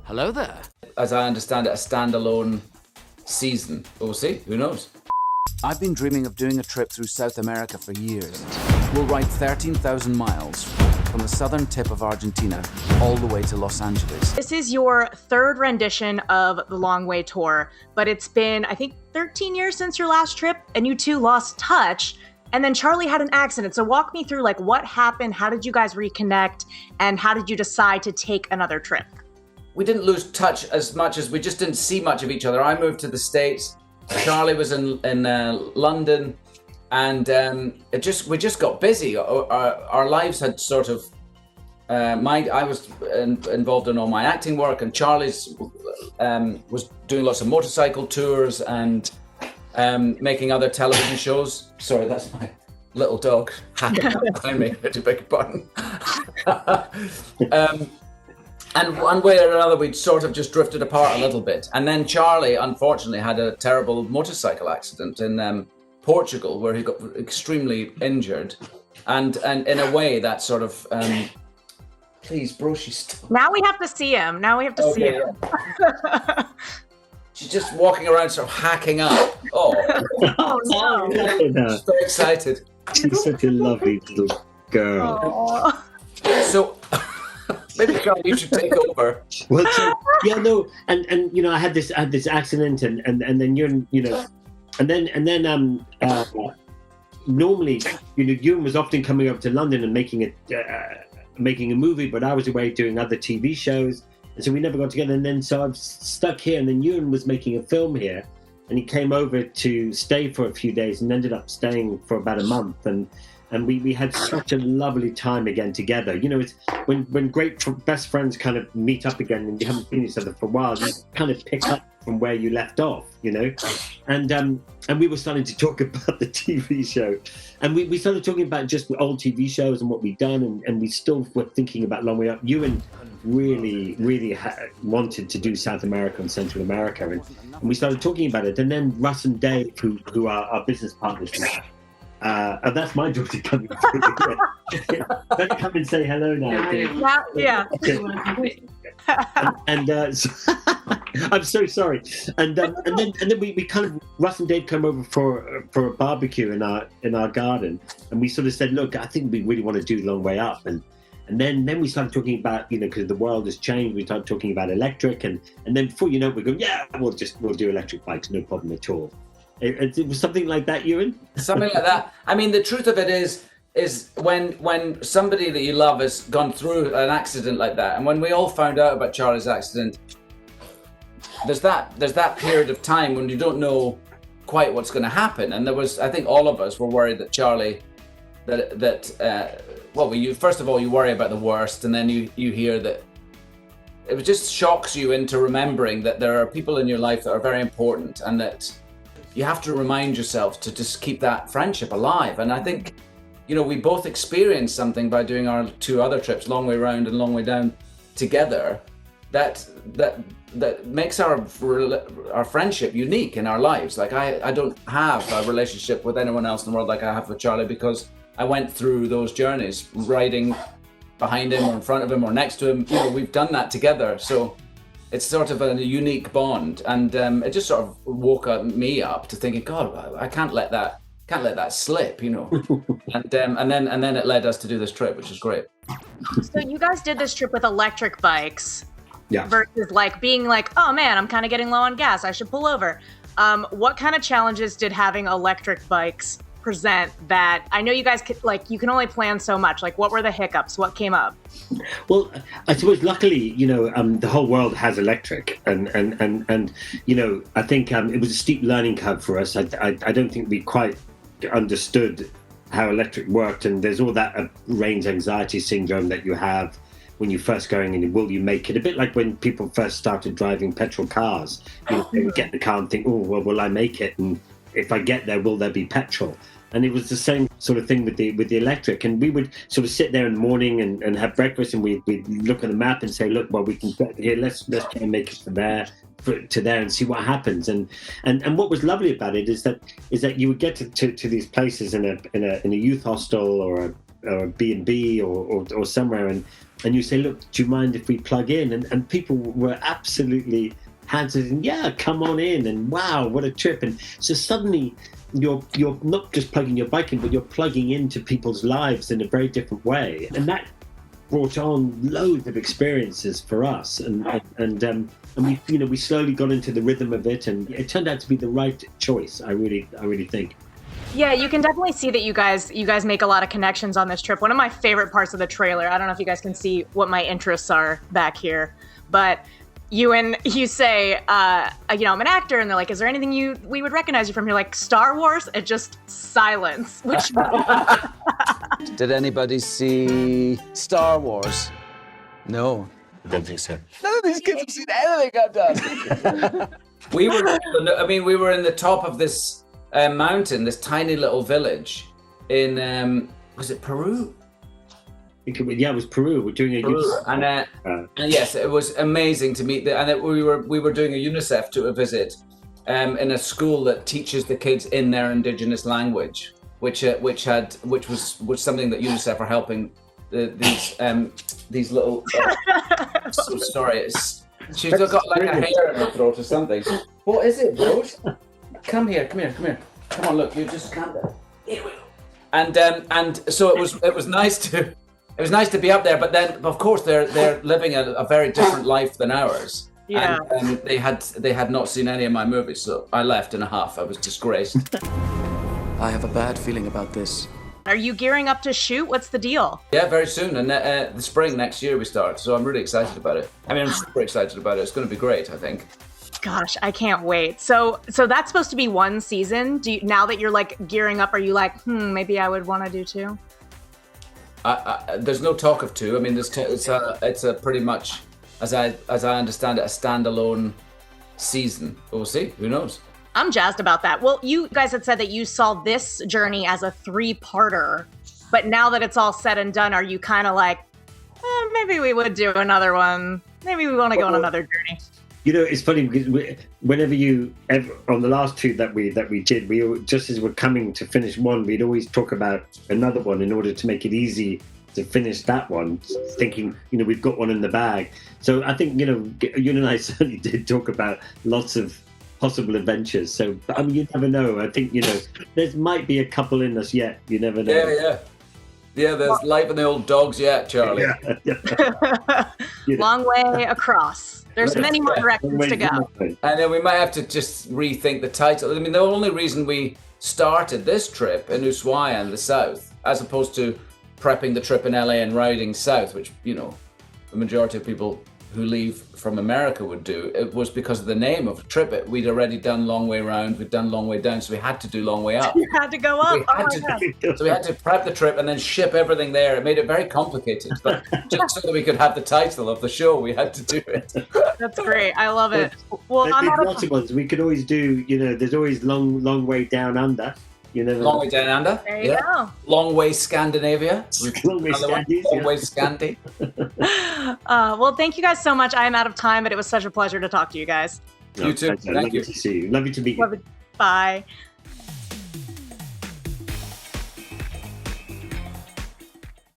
Hello there. As I understand it, a standalone season. We'll see. Who knows? I've been dreaming of doing a trip through South America for years. We'll ride 13,000 miles from the southern tip of Argentina all the way to Los Angeles. This is your third rendition of the Long Way Tour, but it's been, I think, 13 years since your last trip, and you two lost touch. And then Charley had an accident. So walk me through, like, what happened? How did you guys reconnect? And how did you decide to take another trip? We didn't lose touch as much as we just didn't see much of each other. I moved to the States. Charley was in London, and we just got busy. Our lives had sort of. I was involved in all my acting work, and Charley's was doing lots of motorcycle tours and making other television shows. Sorry, that's my little dog hacking up behind me. I beg your pardon. And one way or another, we'd sort of just drifted apart a little bit. And then Charley, unfortunately, had a terrible motorcycle accident in Portugal, where he got extremely injured. And in a way, that sort of... please, bro, she's still... Now we have to see him. See him. She's just walking around sort of hacking up. Oh, no. So excited. She's such a lovely little girl. So... Maybe Charley, you should take over. Well, and you know, I had this accident, and then normally, you know, Ewan was often coming up to London and making a movie, but I was away doing other TV shows, and so we never got together. And then so I was stuck here, and then Ewan was making a film here, and he came over to stay for a few days, and ended up staying for about a month, and we had such a lovely time again together. You know, it's when great best friends kind of meet up again and you haven't seen each other for a while, you kind of pick up from where you left off, you know. And we were starting to talk about the TV show, and we started talking about just old TV shows and what we'd done, and we still were thinking about Long Way Up. Ewan really wanted to do South America and Central America, and we started talking about it. And then Russ and Dave, who are our business partners now, and that's my daughter coming through. Let's come and say hello now. Yeah. So, I'm so sorry. And then we kind of, Russ and Dave come over for a barbecue in our garden, and we sort of said, look, I think we really want to do Long Way Up, and then we started talking about, you know, because the world has changed, we started talking about electric, and then before you know it, we go, yeah, we'll do electric bikes, no problem at all. It was something like that, Ewan? Something like that. I mean, the truth of it is when somebody that you love has gone through an accident like that, and when we all found out about Charley's accident, there's that period of time when you don't know quite what's going to happen. And I think all of us were worried that Charley, first of all, you worry about the worst, and then you hear that it just shocks you into remembering that there are people in your life that are very important, and that you have to remind yourself to just keep that friendship alive. And I think, you know, we both experienced something by doing our two other trips, Long Way Round and Long Way Down, together, that makes our friendship unique in our lives. Like I don't have a relationship with anyone else in the world like I have with Charley, because I went through those journeys, riding behind him or in front of him or next to him. You know, we've done that together. So it's sort of a unique bond, and it just sort of woke me up to thinking, God, I can't let that slip, you know. and then it led us to do this trip, which is great. So you guys did this trip with electric bikes, yeah, versus like being like, oh man, I'm kind of getting low on gas, I should pull over. What kind of challenges did having electric bikes present that I know you guys could, like, you can only plan so much? Like, what were the hiccups? What came up? Well, I suppose luckily, you know, the whole world has electric, and you know, I think it was a steep learning curve for us. I don't think we quite understood how electric worked, and there's all that range anxiety syndrome that you have when you're first going in. Will you make it? A bit like when people first started driving petrol cars. You know, they would get the car and think, oh, well, will I make it? And if I get there, will there be petrol? And it was the same sort of thing with the electric. And we would sort of sit there in the morning and have breakfast, and we'd look at the map and say, look, well, we can get here. Let's try and make it to there and see what happens. And what was lovely about it is that you would get to these places in a youth hostel or a B&B or somewhere, and you say, look, do you mind if we plug in? And people were absolutely hands and yeah, come on in, and wow, what a trip. And so suddenly you're not just plugging your bike in, but you're plugging into people's lives in a very different way, and that brought on loads of experiences for us, and we slowly got into the rhythm of it, and it turned out to be the right choice. I really think. Yeah, you can definitely see that you guys make a lot of connections on this trip. One of my favorite parts of the trailer, I don't know if you guys can see what my interests are back here, but you say, I'm an actor, and they're like, is there anything we would recognize you from? You're like, Star Wars? It just silence. Which Did anybody see Star Wars? No. I don't think so. None of these kids have seen anything I've done. We were in the top of this mountain, this tiny little village in, was it Peru? Yeah, it was Peru. We're doing a Peru. And yes, it was amazing to meet we were doing a UNICEF visit in a school that teaches the kids in their indigenous language, which was something that UNICEF are helping these little. So sorry, she's got like a hair in her throat or something. What is it, Rose? Come here. Come on, look, you just can't. Here we go. And so it was nice to. It was nice to be up there, but then, of course, they're living a very different life than ours. Yeah. And they had not seen any of my movies, so I left in a huff. I was disgraced. I have a bad feeling about this. Are you gearing up to shoot? What's the deal? Yeah, very soon, and the spring next year we start. So I'm really excited about it. I mean, I'm super excited about it. It's going to be great, I think. Gosh, I can't wait. So that's supposed to be one season. Now that you're like gearing up, are you like, maybe I would want to do two? There's no talk of two. I mean, it's a pretty much, as I understand it, a standalone season. But we'll see. Who knows? I'm jazzed about that. Well, you guys had said that you saw this journey as a 3-parter, but now that it's all said and done, are you kind of like, maybe we would do another one? Maybe we want to go on another journey. You know, it's funny because whenever on the last two that we did, we just as we're coming to finish one, we'd always talk about another one in order to make it easy to finish that one, thinking, we've got one in the bag. So I think, you and I certainly did talk about lots of possible adventures. So, I mean, you never know. I think, there might be a couple in us yet. You never know. Yeah, there's life in the old dogs yet, Charlie. Yeah. Long way across. There's many more directions to go. And then we might have to just rethink the title. I mean, the only reason we started this trip in Ushuaia in the south, as opposed to prepping the trip in LA and riding south, which, the majority of people who leave from America would do, it was because of the name of the trip. We'd already done long way round, we'd done long way down, so we had to do long way up. You had to go up. So we had to prep the trip and then ship everything there. It made it very complicated, but just so that we could have the title of the show, we had to do it. That's great. I love it. Well, I'm there's lots of ones. We could always do, there's always long way down under. Long way down under. There you go. Long way Scandinavia. Long way Scandi. Long way Scandi. Well, thank you guys so much. I am out of time, but it was such a pleasure to talk to you guys. You too. Thank you. Lovely to see you. Lovely to meet you. Bye.